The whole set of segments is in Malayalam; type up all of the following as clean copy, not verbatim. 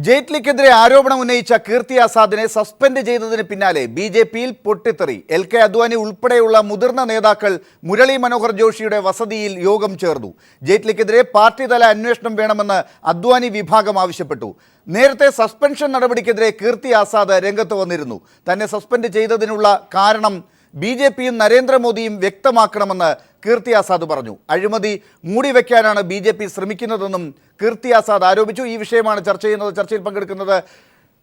ജെയ്റ്റ്ലിക്കെതിരെ ആരോപണം ഉന്നയിച്ച കീർത്തി ആസാദിനെ സസ്പെൻഡ് ചെയ്തതിന് പിന്നാലെ ബി.ജെ.പിയിൽ പൊട്ടിത്തെറി. എൽ.കെ. അദ്വാനി ഉൾപ്പെടെയുള്ള മുതിർന്ന നേതാക്കൾ മുരളി മനോഹർ ജോഷിയുടെ വസതിയിൽ യോഗം ചേർന്നു. ജെയ്റ്റ്ലിക്കെതിരെ പാർട്ടിതല അന്വേഷണം വേണമെന്ന് അദ്വാനി വിഭാഗം ആവശ്യപ്പെട്ടു. നേരത്തെ സസ്പെൻഷൻ നടപടിക്കെതിരെ കീർത്തി ആസാദ് രംഗത്ത് വന്നിരുന്നു. തന്നെ സസ്പെൻഡ് ചെയ്തതിനുള്ള കാരണം ബി.ജെ.പിയും നരേന്ദ്രമോദിയും വ്യക്തമാക്കണമെന്ന് കീർത്തി ആസാദ് പറഞ്ഞു. അഴിമതി മൂടിവെക്കാനാണ് ബി.ജെ.പി ശ്രമിക്കുന്നതെന്നും കീർത്തി ആസാദ് ആരോപിച്ചു. ഈ വിഷയമാണ് ചർച്ച ചെയ്യുന്നത്. ചർച്ചയിൽ പങ്കെടുക്കുന്നത്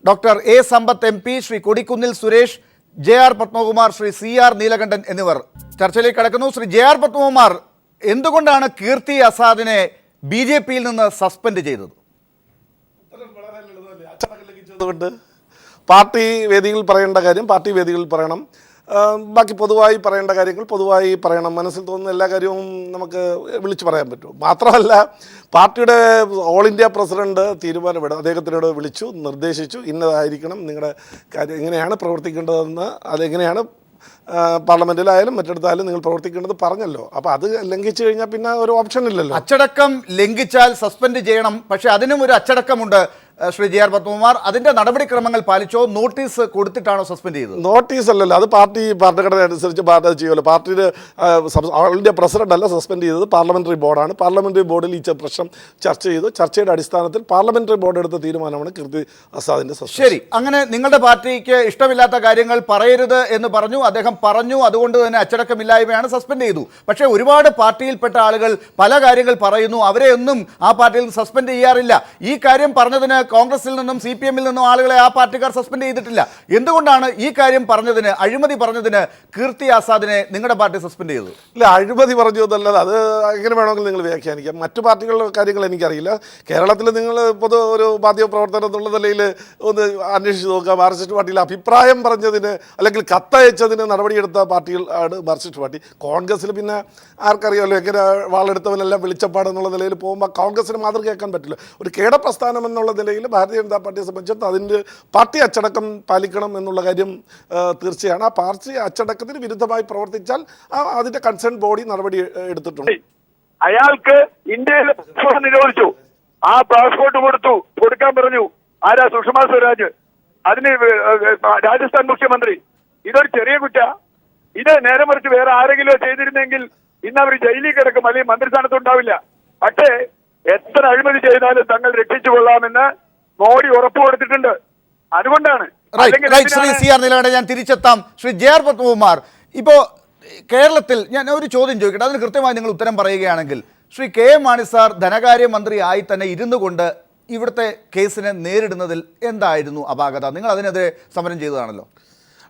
doctor A Sampath M P, Shri Kodikunnil Suresh, J R. Padmakumar, Shri C R. Neelakantan എന്നിവർ ചർച്ചയിലേക്ക് കടക്കുന്നു. ശ്രീ ജെ.ആർ. പത്മകുമാർ, എന്തുകൊണ്ടാണ് കീർത്തി ആസാദിനെ ബി.ജെ.പിയിൽ നിന്ന് സസ്പെൻഡ് ചെയ്തത്? പാർട്ടി വേദികളിൽ പറയേണ്ട കാര്യം പാർട്ടി വേദികളിൽ പറയണം. ബാക്കി പൊതുവായി പറയേണ്ട കാര്യങ്ങൾ പൊതുവായി പറയണം. മനസ്സിൽ തോന്നുന്ന എല്ലാ കാര്യവും നമുക്ക് വിളിച്ചു പറയാൻ പറ്റും. മാത്രമല്ല, പാർട്ടിയുടെ ഓൾ ഇന്ത്യ പ്രസിഡന്റ് തീരുമാനമെടുത്തു. അദ്ദേഹത്തിനോട് വിളിച്ചു, നിർദ്ദേശിച്ചു, ഇന്നതായിരിക്കണം നിങ്ങളുടെ കാര്യം, എങ്ങനെയാണ് പ്രവർത്തിക്കേണ്ടതെന്ന്, അതെങ്ങനെയാണ് പാർലമെന്റിലായാലും മറ്റിടത്തായാലും നിങ്ങൾ പ്രവർത്തിക്കേണ്ടത് പറഞ്ഞല്ലോ. അപ്പോൾ അത് ലംഘിച്ചു കഴിഞ്ഞാൽ പിന്നെ ഒരു ഓപ്ഷൻ ഇല്ലല്ലോ. അച്ചടക്കം ലംഘിച്ചാൽ സസ്പെൻഡ് ചെയ്യണം. പക്ഷേ അതിനും ഒരു അച്ചടക്കമുണ്ട്. ശ്രീ ജെ.ആർ. പത്മകുമാർ, അതിന്റെ നടപടിക്രമങ്ങൾ പാലിച്ചോ? നോട്ടീസ് കൊടുത്തിട്ടാണോ സസ്പെൻഡ് ചെയ്തത്? നോട്ടീസ് അല്ലല്ലോ, അത് പാർട്ടി ഭരണഘടന അനുസരിച്ച് പാർട്ടി ചെയ്യുമല്ലോ. പാർട്ടിയുടെ ഓൾ ഇന്ത്യ പ്രസിഡന്റ് അല്ല സസ്പെൻഡ് ചെയ്തത്, പാർലമെന്ററി ബോർഡാണ്. പാർലമെന്ററി ബോർഡിൽ ഈ പ്രശ്നം ചർച്ച ചെയ്തു. ചർച്ചയുടെ അടിസ്ഥാനത്തിൽ പാർലമെന്ററി ബോർഡ് എടുത്ത തീരുമാനമാണ് കീർത്തി ആസാദിന്റെ സസ്പെൻഷൻ. ശരി, അങ്ങനെ നിങ്ങളുടെ പാർട്ടിക്ക് ഇഷ്ടമില്ലാത്ത കാര്യങ്ങൾ പറയരുത് എന്ന് പറഞ്ഞു, അദ്ദേഹം പറഞ്ഞു, അതുകൊണ്ട് തന്നെ അച്ചടക്കമില്ലായ്മയാണ് സസ്പെൻഡ് ചെയ്തു. പക്ഷേ ഒരുപാട് പാർട്ടിയിൽപ്പെട്ട ആളുകൾ പല കാര്യങ്ങൾ പറയുന്നു, അവരെ ഒന്നും ആ പാർട്ടിയിൽ നിന്ന് സസ്പെൻഡ് ചെയ്യാറില്ല. ഈ കാര്യം പറഞ്ഞതിന് കോൺഗ്രസിൽ നിന്നും CPM-ൽ നിന്നും ആളുകളെ ആ പാർട്ടിക്കാർ സസ്പെൻഡ് ചെയ്തിട്ടില്ല. എന്തുകൊണ്ടാണ് ഈ കാര്യം പറഞ്ഞതിന്, അഴിമതി പറഞ്ഞതിന് കീർത്തി ആസാദിനെ നിങ്ങളുടെ പാർട്ടി സസ്പെൻഡ് ചെയ്തത്? ഇല്ല, അഴിമതി പറഞ്ഞു എന്നല്ലാതെ അത് എങ്ങനെ വേണമെങ്കിൽ നിങ്ങൾ വ്യാഖ്യാനിക്കാം. മറ്റു പാർട്ടികളുടെ കാര്യങ്ങൾ എനിക്കറിയില്ല. കേരളത്തിൽ നിങ്ങൾ ഒരു മാധ്യമ പ്രവർത്തനം എന്നുള്ള നിലയിൽ ഒന്ന് അന്വേഷിച്ച് നോക്കുക. മാർക്സിസ്റ്റ് പാർട്ടിയിൽ അഭിപ്രായം പറഞ്ഞതിന് അല്ലെങ്കിൽ കത്തയച്ചതിന് നടപടിയെടുത്ത പാർട്ടികൾ ആണ് മാർക്സിസ്റ്റ് പാർട്ടി. കോൺഗ്രസ്സിൽ പിന്നെ ആർക്കറിയാമല്ലോ, എങ്ങനെ വാളെടുത്തവനെല്ലാം വെളിച്ചപ്പാടെന്നുള്ള നിലയിൽ പോകുമ്പോൾ കോൺഗ്രസ്സിന് മാതൃകയാക്കാൻ പറ്റില്ല. ഒരു കേഡപ്രസ്ഥാനം എന്നുള്ള നിലയിൽ ഭാരതീയ ജനതാ പാർട്ടിയെ സംബന്ധിച്ചിടത്ത് അതിൻ്റെ പാർട്ടി അച്ചടക്കം പാലിക്കണം എന്നുള്ള കാര്യം തീർച്ചയാണ്. ആ പാർട്ടി അച്ചടക്കത്തിന് വിരുദ്ധമായി പ്രവർത്തിച്ചാൽ അതിന്റെ കൺസേൺ ബോഡി നടപടി എടുത്തിട്ടുണ്ട്. അയാൾക്ക് ഇന്ത്യയിലെ പാസ്പോർട്ട് നിരോധിച്ചു. ആ പാസ്പോർട്ട് കൊടുക്കാൻ പറഞ്ഞു. ആരാ? സുഷമ സ്വരാജ്, അതിന് രാജസ്ഥാൻ മുഖ്യമന്ത്രി. ഇതൊരു ചെറിയ കുറ്റ. ഇത് നേരെ മറിച്ച് വേറെ ആരെങ്കിലും ചെയ്തിരുന്നെങ്കിൽ ഇന്ന് അവർ ജയിലിൽ കിടക്കും, അല്ലെങ്കിൽ മന്ത്രിസ്ഥാനത്ത് ഉണ്ടാവില്ല. പക്ഷേ എത്ര അഴിമതി ചെയ്താലും തങ്ങൾ രക്ഷിച്ചു കൊള്ളാമെന്ന് മോഡി ഉറപ്പ് കൊടുത്തിട്ടുണ്ട്. അതുകൊണ്ടാണ്. ശ്രീ സി.ആർ. നീലകണ്ഠൻ, ഞാൻ തിരിച്ചെത്താം. ശ്രീ ജെ.ആർ. പത്മകുമാർ, ഇപ്പോൾ കേരളത്തിൽ ഞാൻ ഒരു ചോദ്യം ചോദിക്കട്ടെ, അതിന് കൃത്യമായി നിങ്ങൾ ഉത്തരം പറയുകയാണെങ്കിൽ, ശ്രീ കെ.എം. മാണി സാർ ധനകാര്യമന്ത്രി ആയി തന്നെ ഇരുന്നു കൊണ്ട് ഇവിടുത്തെ കേസിനെ നേരിടുന്നതിൽ എന്തായിരുന്നു അപാകത? നിങ്ങൾ അതിനെതിരെ സമരം ചെയ്തതാണല്ലോ.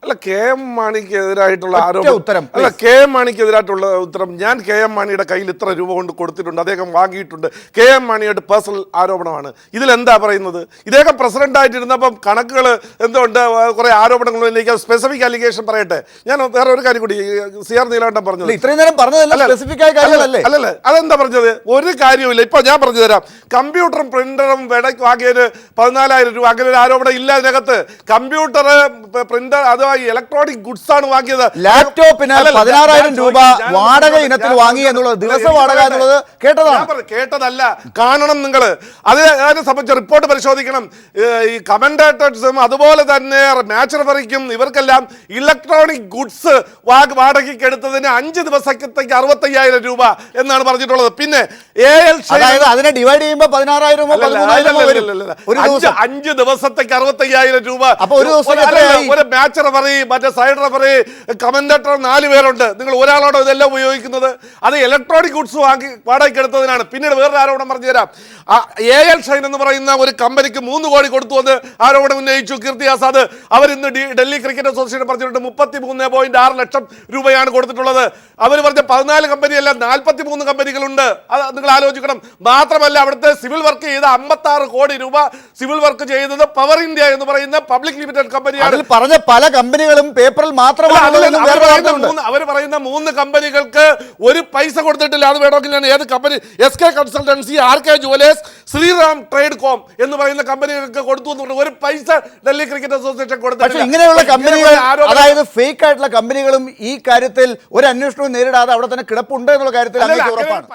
അല്ല, കെ.എം. മാണിക്കെതിരായിട്ടുള്ള ആരോപണം അല്ല, കെ.എം. മാണിക്കെതിരായിട്ടുള്ള ഉത്തരം, ഞാൻ കെ.എം. മാണിയുടെ കയ്യിൽ ഇത്ര രൂപ കൊണ്ട് കൊടുത്തിട്ടുണ്ട്, അദ്ദേഹം വാങ്ങിയിട്ടുണ്ട്, കെ.എം. മാണിയുടെ പേഴ്സണൽ ആരോപണമാണ്. ഇതിലെന്താ പറയുന്നത്? ഇദ്ദേഹം പ്രസിഡന്റായിട്ടിരുന്നപ്പം കണക്കുകൾ എന്തുകൊണ്ട് കുറെ ആരോപണങ്ങൾ ഉന്നയിക്കാൻ സ്പെസിഫിക് അലിഗേഷൻ പറയട്ടെ. ഞാൻ വേറെ ഒരു കാര്യം കൂടി, സി.ആർ. നീലകണ്ഠൻ പറഞ്ഞത് ഇത്രയും നേരം അല്ലല്ലേ, അതെന്താ പറഞ്ഞത്? ഒരു കാര്യമില്ല. ഇപ്പൊ ഞാൻ പറഞ്ഞു തരാം. കമ്പ്യൂട്ടറും പ്രിന്ററും വാങ്ങിയതിന് 14,000 രൂപ, അങ്ങനെ ഒരു ആരോപണം ഇല്ല ഇതിനകത്ത്. കമ്പ്യൂട്ടർ, പ്രിന്റർ, അത് ഇലക്ട്രോണിക് ഗുഡ്സ് ആണ് വാങ്ങിയത്. ലാപ്ടോപ്പിന് 16,000 രൂപ വാടക ഇനത്തിൽ വാങ്ങി എന്നുള്ളത്, ദിവസ വാടക എന്നുള്ളത് കേട്ടതല്ല, കാണണം നിങ്ങൾ. അതിനെ സംബന്ധിച്ച റിപ്പോർട്ട് പരിശോധിക്കണം. ഈ കമന്റേറ്റേഴ്സും അതുപോലെ തന്നെ മാച്ച് റഫറിക്കും ഇവർക്കെല്ലാം ഇലക്ട്രോണിക് ഗുഡ്സ് വാടകയ്ക്ക് എടുത്തതിന് 5 ദിവസത്തേക്ക് 65,000 രൂപ എന്നാണ് പറഞ്ഞിട്ടുള്ളത്. പിന്നെ അതിനെ ഡിവൈഡ് ചെയ്യുമ്പോൾ 16,000 5 ദിവസത്തേക്ക് 65,000 രൂപ. അപ്പൊ ഒരു ദിവസം ഒരു മാച്ച് റഫറി, മറ്റേ സൈഡ് റഫറി, കമന്റേറ്റർ 4 പേരുണ്ട്. നിങ്ങൾ ഒരാളോടോ ഇതെല്ലാം ഉപയോഗിക്കുന്നത്? അത് ഇലക്ട്രോണിക് ഗുഡ്സ് വാങ്ങി വാടകയ്ക്ക് എടുത്തതിനാണ്. പിന്നീട് വേറൊരു ആരോപണം പറഞ്ഞു തരാം. AL ഷൈൻ എന്ന് പറയുന്ന ഒരു കമ്പനിക്ക് 3 കോടി കൊടുത്തു എന്ന് ആരോപണം ഉന്നയിച്ചു കീർത്തി ആസാദ്. അവരിന്ന് ഡൽഹി ക്രിക്കറ്റ് അസോസിയേഷൻ പറഞ്ഞിട്ടുണ്ട് 33.6 ലക്ഷം രൂപയാണ് കൊടുത്തിട്ടുള്ളത്. അവർ പറഞ്ഞ 14 കമ്പനിയല്ല, 43 കമ്പനികളുണ്ട്. അത് നിങ്ങൾ ആലോചിക്കണം. മാത്രമല്ല, അവിടുത്തെ സിവിൽ വർക്ക് ചെയ്ത 56 കോടി രൂപ സിവിൽ വർക്ക് ചെയ്തത് പവർ ഇന്ത്യ എന്ന് പറയുന്ന പബ്ലിക് ലിമിറ്റഡ് കമ്പനിയാണ്. പറഞ്ഞ പല കമ്പനികളും പേപ്പറിൽ മാത്രമാണ്. അവർ പറയുന്ന 3 കമ്പനികൾക്ക് ഒരു പൈസ കൊടുത്തിട്ടില്ല. അത് വേണമെങ്കിൽ ഞാൻ ഏത് company, SK consultancy, RK jewellers, Shriram trade com എന്ന് പറയുന്ന കമ്പനികൾക്ക് കൊടുത്തു എന്ന് പറഞ്ഞു. ഒരു പൈസ ഡൽഹി ക്രിക്കറ്റ് അസോസിയേഷൻ കൊടുത്തിട്ടില്ല. ഇങ്ങനെയുള്ള കമ്പനികൾ, അതായത് ഫേക്ക് ആയിട്ടുള്ള കമ്പനികളും ഈ കാര്യത്തിൽ ഒരു അന്വേഷണവും നേരിടാതെ അവിടെ തന്നെ കിടപ്പുണ്ട് എന്നുള്ള കാര്യത്തിൽ ഉറപ്പാണ്.